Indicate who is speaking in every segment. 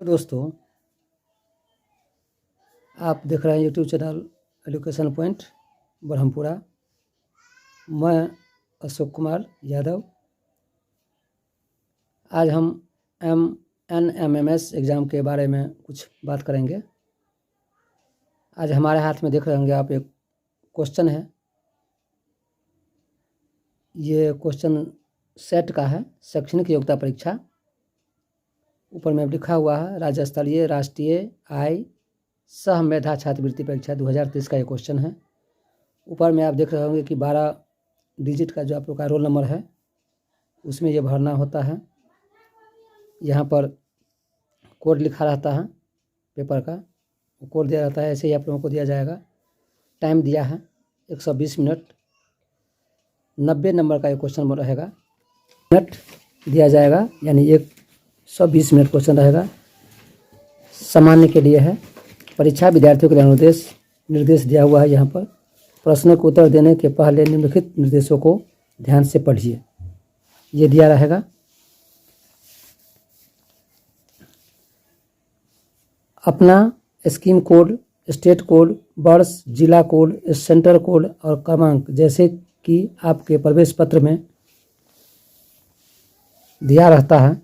Speaker 1: दोस्तों, आप देख रहे हैं YouTube channel education point Brahmpura. मैं अशोक कुमार यादव। आज हम NMMS एग्ज़ाम के बारे में कुछ बात करेंगे। आज हमारे हाथ में देख रहे होंगे आप, एक क्वेश्चन है। ये क्वेश्चन सेट का है, शैक्षणिक योग्यता परीक्षा। ऊपर में लिखा हुआ है राज्य स्तरीय राष्ट्रीय आय सह मेधा छात्रवृत्ति परीक्षा 2023 का ये क्वेश्चन है। ऊपर में आप देख रहे होंगे कि 12 डिजिट का जो आप लोग का रोल नंबर है उसमें ये भरना होता है। यहाँ पर कोड लिखा रहता है, पेपर का कोड दिया रहता है, ऐसे ही आप लोगों को दिया जाएगा। टाइम दिया है 120 मिनट। 90 नंबर का ये क्वेश्चन रहेगा। मिनट दिया जाएगा, यानी 120 मिनट क्वेश्चन रहेगा। सामान्य के लिए है। परीक्षा विद्यार्थियों के लिए निर्देश दिया हुआ है। यहाँ पर प्रश्न को उत्तर देने के पहले निम्नलिखित निर्देशों को ध्यान से पढ़िए, ये दिया रहेगा। अपना स्कीम कोड, स्टेट कोड, वर्ष, जिला कोड, सेंटर कोड और क्रमांक जैसे कि आपके प्रवेश पत्र में दिया रहता है,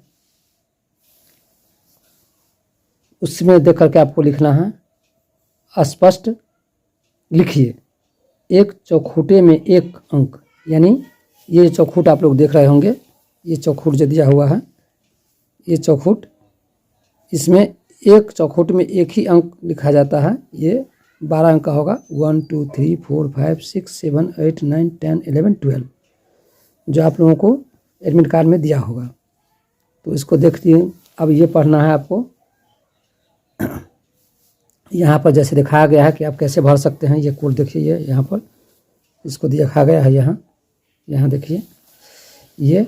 Speaker 1: उसमें देख करके आपको लिखना है। स्पष्ट लिखिए। एक चौखूटे में एक अंक, यानी ये चौखूट आप लोग देख रहे होंगे, ये चौखूट जो दिया हुआ है, ये चौखूट, इसमें एक चौखूट में एक ही अंक लिखा जाता है। ये 12 अंक का होगा। 1 2 3 4 5 6 7 8 9 10 11 12 जो आप लोगों को एडमिट कार्ड में दिया होगा। तो इसको देखिए। अब ये पढ़ना है आपको। यहाँ पर जैसे दिखाया गया है कि आप कैसे भर सकते हैं। ये कोड देखिए, ये यहाँ पर इसको दिखा गया है। यहाँ देखिए, ये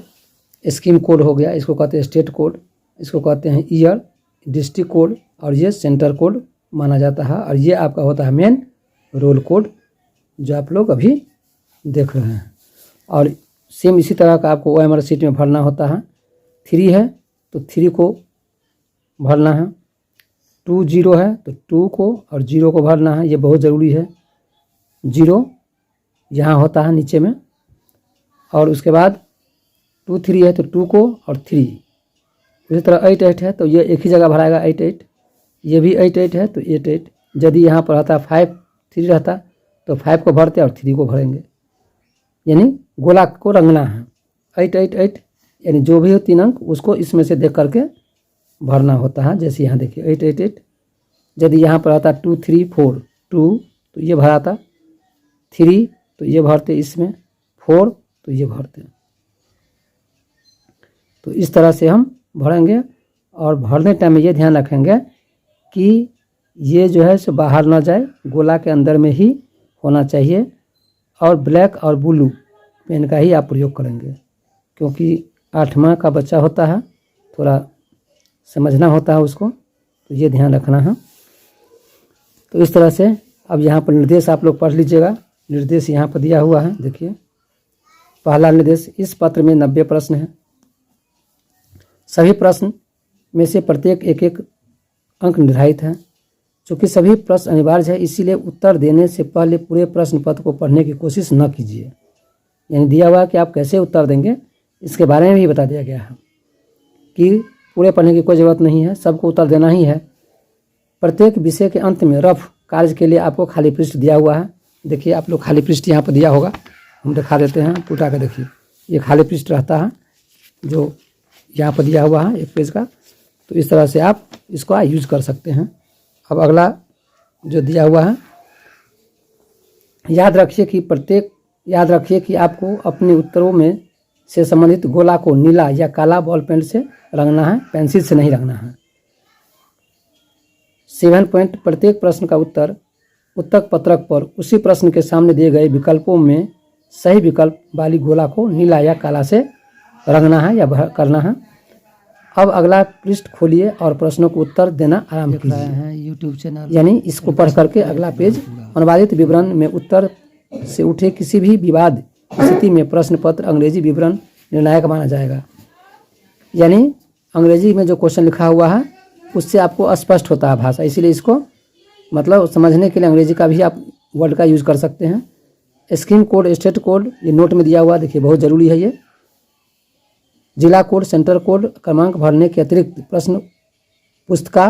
Speaker 1: स्कीम कोड हो गया, इसको कहते हैं स्टेट कोड, इसको कहते हैं ईयर, डिस्ट्रिक्ट कोड, और ये सेंटर कोड माना जाता है। और ये आपका होता है मेन रोल कोड, जो आप लोग अभी देख रहे हैं। और सेम इसी तरह का आपको OMR शीट में भरना होता है। 3 है तो 3 को भरना है। 2 0 है तो 2 को और 0 को भरना है, ये बहुत ज़रूरी है। 0 यहाँ होता है नीचे में। और उसके बाद 2 3 है तो 2 को और 3। इसी तरह 8 8 है तो ये एक ही जगह भराएगा, 8 8। ये भी 8 8 है तो 8 8। यदि यहाँ पर रहता 5 3 रहता तो 5 को भरते और 3 को भरेंगे, यानी गोला को रंगना है। 8 8 8, यानी जो भी हो 3 अंक उसको इसमें से देख करके भरना होता है। जैसे यहाँ देखिए 8 8 8। यदि यहाँ पर आता 2 3 4 2 तो ये भराता, 3 तो ये भरते इसमें, 4 तो ये भरते। तो इस तरह से हम भरेंगे। और भरने टाइम में ये ध्यान रखेंगे कि ये जो है सो बाहर ना जाए, गोला के अंदर में ही होना चाहिए। और ब्लैक और ब्लू पेन का ही आप प्रयोग करेंगे, क्योंकि 8वां का बच्चा होता है, थोड़ा समझना होता है उसको, तो ये ध्यान रखना है। तो इस तरह से अब यहाँ पर निर्देश आप लोग पढ़ लीजिएगा। निर्देश यहाँ पर दिया हुआ है, देखिए। पहला निर्देश, इस पत्र में 90 प्रश्न हैं। सभी प्रश्न में से प्रत्येक एक एक अंक निर्धारित है। चूँकि सभी प्रश्न अनिवार्य है, इसीलिए उत्तर देने से पहले पूरे प्रश्न पत्र को पढ़ने की कोशिश न कीजिए। यानी दिया हुआ कि आप कैसे उत्तर देंगे, इसके बारे में भी बता दिया गया है कि पूरे पढ़ने की कोई ज़रूरत नहीं है, सबको उत्तर देना ही है। प्रत्येक विषय के अंत में रफ कार्य के लिए आपको खाली पृष्ठ दिया हुआ है। देखिए आप लोग, खाली पृष्ठ यहाँ पर दिया होगा, हम दिखा देते हैं उठा कर। देखिए ये खाली पृष्ठ रहता है जो यहाँ पर दिया हुआ है 1 पेज का। तो इस तरह से आप इसको यूज कर सकते हैं। अब अगला जो दिया हुआ है, याद रखिए कि आपको अपने उत्तरों में से संबंधित गोला को नीला या काला बॉल पेन से रंगना है, पेंसिल से नहीं रंगना है। 7 पॉइंट, प्रत्येक प्रश्न का उत्तर पत्रक पर उसी प्रश्न के सामने दिए गए विकल्पों में सही विकल्प वाली गोला को नीला या काला से रंगना है या करना है। अब अगला पृष्ठ खोलिए और प्रश्नों को उत्तर देना आरंभ कीजिए। यूट्यूब चैनल, यानी इसको पढ़ करके अगला पेज। अनुवादित विवरण में उत्तर से उठे किसी भी विवाद स्थिति में प्रश्न पत्र अंग्रेजी विवरण निर्णायक माना जाएगा। यानी अंग्रेजी में जो क्वेश्चन लिखा हुआ है उससे आपको अस्पष्ट होता है भाषा, इसीलिए इसको मतलब समझने के लिए अंग्रेजी का भी आप वर्ड का यूज़ कर सकते हैं। स्कीम कोड, स्टेट कोड, ये नोट में दिया हुआ, देखिए बहुत ज़रूरी है ये। जिला कोड, सेंटर कोड, क्रमांक भरने के अतिरिक्त प्रश्न पुस्तिका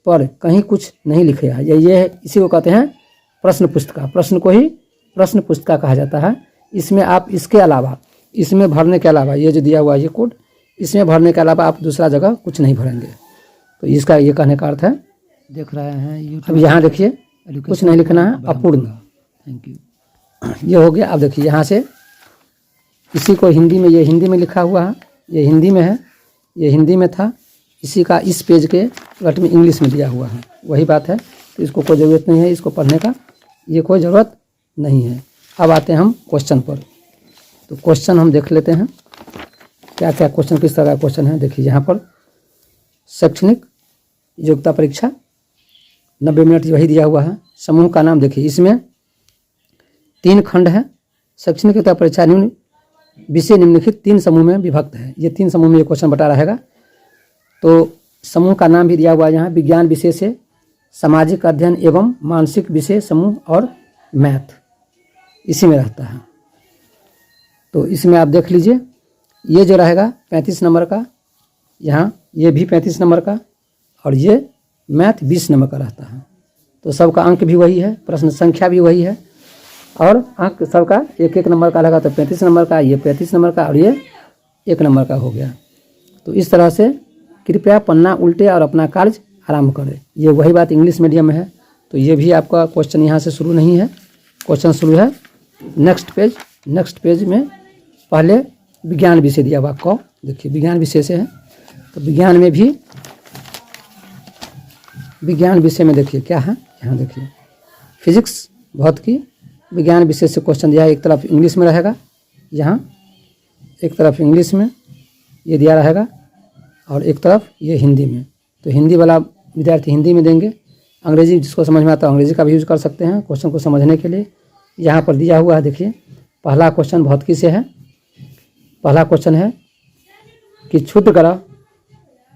Speaker 1: पर कहीं कुछ नहीं लिखे है, ये है, इसी को कहते हैं प्रश्न पुस्तिका। प्रश्न को ही प्रश्न पुस्तिका कहा जाता है। इसमें आप इसके अलावा, इसमें भरने के अलावा, ये जो दिया हुआ ये कोड, इसमें भरने के अलावा आप दूसरा जगह कुछ नहीं भरेंगे। तो इसका ये कहने का अर्थ है।
Speaker 2: देख रहे हैं
Speaker 1: अब यहाँ देखिए कुछ नहीं लिखना है, अपूर्ण।
Speaker 2: Thank you.
Speaker 1: ये हो गया। अब देखिए यहाँ से इसी को हिंदी में, ये हिंदी में लिखा हुआ है, ये हिंदी में है, ये हिंदी में था, इसी का इस पेज के पलट में इंग्लिश में दिया हुआ है, वही बात है। तो इसको कोई ज़रूरत नहीं है, इसको पढ़ने का ये कोई ज़रूरत नहीं है। अब आते हैं हम क्वेश्चन पर। तो क्वेश्चन हम देख लेते हैं क्या क्या क्वेश्चन, किस तरह का क्वेश्चन है। देखिए यहाँ पर शैक्षणिक योग्यता परीक्षा 90 मिनट वही दिया हुआ है। समूह का नाम देखिए, इसमें 3 खंड है। शैक्षणिक योग्यता परीक्षा निम्न विषय निम्नलिखित 3 समूह में विभक्त है। ये 3 समूह में ये क्वेश्चन बता रहेगा। तो समूह का नाम भी दिया हुआ है यहाँ, विज्ञान विषय से सामाजिक अध्ययन एवं मानसिक विषय समूह और मैथ, इसी में रहता है। तो इसमें आप देख लीजिए, ये जो रहेगा 35 नंबर का, यहाँ ये भी 35 नंबर का, और ये मैथ 20 नंबर का रहता है। तो सबका अंक भी वही है, प्रश्न संख्या भी वही है, और अंक सबका 1-1 नंबर का लगा। तो 35 नंबर का, ये 35 नंबर का, और ये 1 नंबर का हो गया। तो इस तरह से कृपया पन्ना उल्टे और अपना कार्य आरंभ करें। ये वही बात इंग्लिश मीडियम में है। तो ये भी आपका क्वेश्चन यहाँ से शुरू नहीं है, क्वेश्चन शुरू है नेक्स्ट पेज। नेक्स्ट पेज में पहले विज्ञान विषय दिया हुआ क, देखिए विज्ञान विषय से है। तो विज्ञान में भी, विज्ञान विषय में देखिए क्या है, यहाँ देखिए फिजिक्स भौतिकी विज्ञान विषय से क्वेश्चन दिया है। एक तरफ इंग्लिश में रहेगा, यहाँ एक तरफ इंग्लिश में ये दिया रहेगा, और एक तरफ ये हिंदी में। तो हिंदी वाला विद्यार्थी हिंदी में देंगे, अंग्रेजी जिसको समझ में आता है अंग्रेजी का भी यूज़ कर सकते हैं क्वेश्चन को समझने के लिए। यहाँ पर दिया हुआ है, देखिए पहला क्वेश्चन भौतिकी से है। पहला क्वेश्चन है कि क्षुद्र ग्रह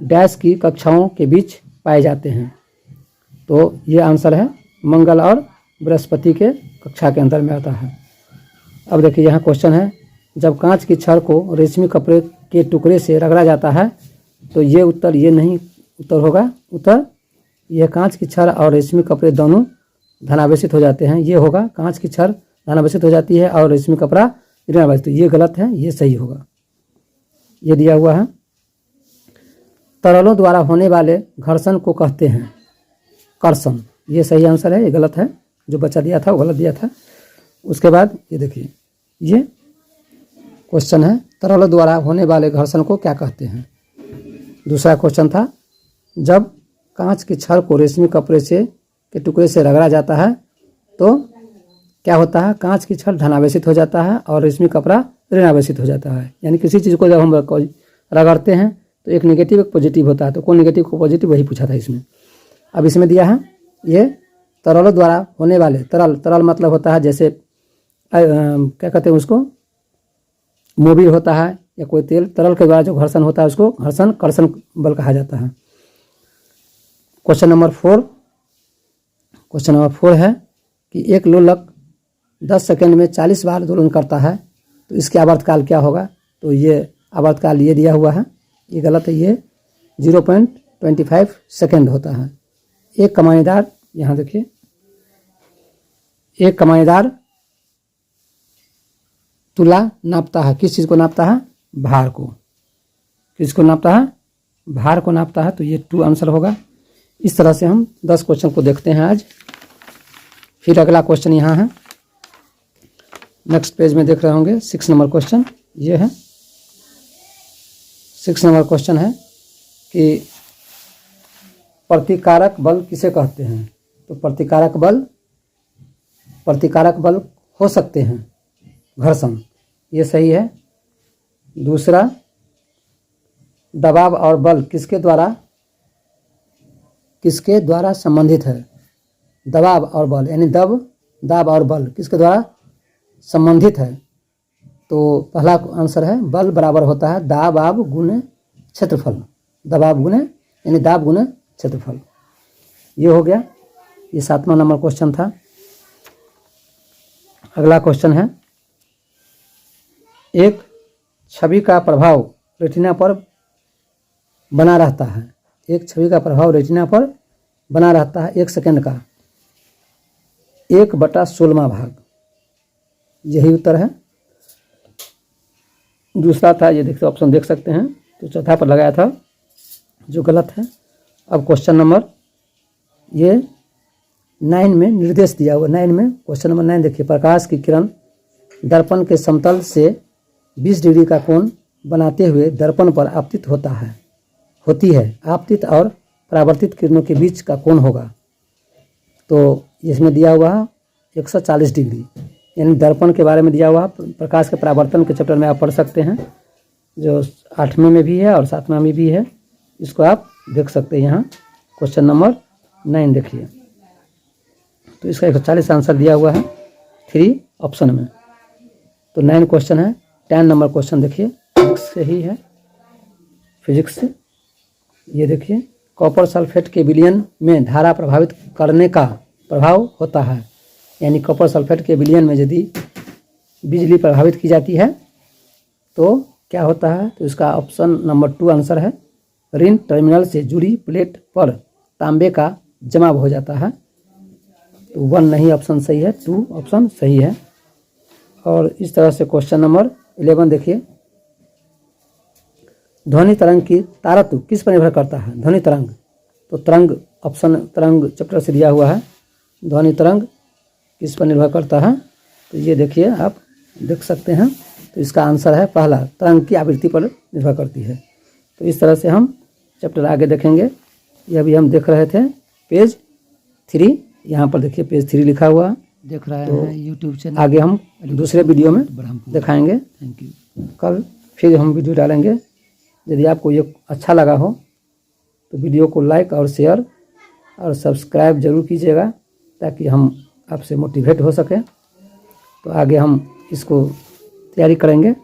Speaker 1: डैश की कक्षाओं के बीच पाए जाते हैं। तो ये आंसर है मंगल और बृहस्पति के कक्षा के अंदर में आता है। अब देखिए यहाँ क्वेश्चन है, जब कांच की छड़ को रेशमी कपड़े के टुकड़े से रगड़ा जाता है, तो ये उत्तर, ये नहीं उत्तर होगा। उत्तर यह कांच की छड़ और रेशमी कपड़े दोनों धनावेशित हो जाते हैं। ये होगा कांच की छड़ धनावेशित हो जाती है और रेशमी कपड़ा ऋणावेशित। तो ये गलत है, ये सही होगा। ये दिया हुआ है, तरलों द्वारा होने वाले घर्षण को कहते हैं कर्षण। ये सही आंसर है, ये गलत है। जो बच्चा दिया था वो गलत दिया था। उसके बाद ये देखिए, ये क्वेश्चन है, तरलों द्वारा होने वाले घर्षण को क्या कहते हैं। दूसरा क्वेश्चन था, जब कांच की छड़ को रेशमी कपड़े से के टुकड़े से रगड़ा जाता है तो क्या होता है, कांच की छड़ धनावेशित हो जाता है और रेशमी कपड़ा ऋणावेशित हो जाता है। यानी किसी चीज़ को जब हम रगड़ते हैं तो एक नेगेटिव एक पॉजिटिव होता है। तो कौन नेगेटिव को पॉजिटिव, वही पूछा था इसमें। अब इसमें दिया है, ये तरलों द्वारा होने वाले, तरल मतलब होता है जैसे क्या कहते हैं उसको, मोबिल होता है या कोई तेल, तरल के द्वारा जो घर्षण होता है उसको घर्षण कर्षण बल कहा जाता है। क्वेश्चन नंबर 4 है कि एक लोलक 10 सेकंड में 40 बार दोलन करता है, तो इसके आवर्तकाल क्या होगा। तो ये आवर्तकाल ये दिया हुआ है, ये गलत है। ये 0.25 सेकंड होता है। एक कमानीदार, यहाँ देखिए, एक कमानीदार तुला नापता है, किस चीज़ को नापता है, भार को। किसको नापता है, भार को नापता है। तो ये 2 आंसर होगा। इस तरह से हम 10 क्वेश्चन को देखते हैं आज। फिर अगला क्वेश्चन यहाँ है, नेक्स्ट पेज में देख रहे होंगे, 6 नंबर क्वेश्चन ये है। 6 नंबर क्वेश्चन है कि प्रतिकारक बल किसे कहते हैं। तो प्रतिकारक बल हो सकते हैं घर्षण, ये सही है। दूसरा, दबाव और बल किसके द्वारा संबंधित है। दबाव और बल यानी दाब और बल किसके द्वारा संबंधित है। तो पहला आंसर है, बल बराबर होता है दाब गुने क्षेत्रफल। दबाव गुने यानी दाब गुने क्षेत्रफल। ये हो गया, ये 7वां नंबर क्वेश्चन था। अगला क्वेश्चन है, एक छवि का प्रभाव रेटिना पर बना रहता है। एक छवि का प्रभाव रेटिना पर बना रहता है 1 सेकंड का 1/16वां भाग। यही उत्तर है। दूसरा था, ये देखते ऑप्शन देख सकते हैं, तो चौथा पर लगाया था जो गलत है। अब क्वेश्चन नंबर ये 9 में निर्देश दिया हुआ, 9 में क्वेश्चन नंबर 9 देखिए, प्रकाश की किरण दर्पण के समतल से 20 डिग्री का कोण बनाते हुए दर्पण पर आपतित होती है। आपतित और परावर्तित किरणों के बीच का कोण होगा। तो इसमें दिया हुआ 140 डिग्री, यानी दर्पण के बारे में दिया हुआ। प्रकाश के परावर्तन के चैप्टर में आप पढ़ सकते हैं, जो 8वें में भी है और 7वां में भी है। इसको आप देख सकते हैं। यहाँ क्वेश्चन नंबर 9 देखिए, तो इसका 140 आंसर दिया हुआ है 3 ऑप्शन में। तो 9 क्वेश्चन है। 10 नंबर क्वेश्चन देखिए, फिजिक्स से ही है, फिजिक्स से। ये देखिए, कॉपर सल्फेट के विलयन में धारा प्रभावित करने का प्रभाव होता है। यानी कॉपर सल्फेट के विलयन में यदि बिजली प्रभावित की जाती है तो क्या होता है, तो इसका ऑप्शन नंबर 2 आंसर है। ऋण टर्मिनल से जुड़ी प्लेट पर तांबे का जमाव हो जाता है। तो 1 नहीं ऑप्शन सही है, 2 ऑप्शन सही है। और इस तरह से क्वेश्चन नंबर 11 देखिए, ध्वनि तरंग की तारत्व किस पर निर्भर करता है। ध्वनि तरंग, तो तरंग ऑप्शन तरंग चैप्टर से दिया हुआ है। ध्वनि तरंग किस पर निर्भर करता है, तो ये देखिए आप देख सकते हैं। तो इसका आंसर है पहला, तरंग की आवृत्ति पर निर्भर करती है। तो इस तरह से हम चैप्टर आगे देखेंगे। ये अभी हम देख रहे थे पेज 3, यहाँ पर देखिए पेज 3 लिखा हुआ है।
Speaker 2: देख रहे
Speaker 1: तो
Speaker 2: हैं यूट्यूब चैनल।
Speaker 1: आगे हम दूसरे वीडियो में
Speaker 2: ब्रह्मपुर।
Speaker 1: दिखाएंगे।
Speaker 2: Thank you.
Speaker 1: कल फिर हम वीडियो डालेंगे। यदि आपको ये अच्छा लगा हो तो वीडियो को लाइक और शेयर और सब्सक्राइब जरूर कीजिएगा, ताकि हम आपसे मोटिवेट हो सकें। तो आगे हम इसको तैयारी करेंगे।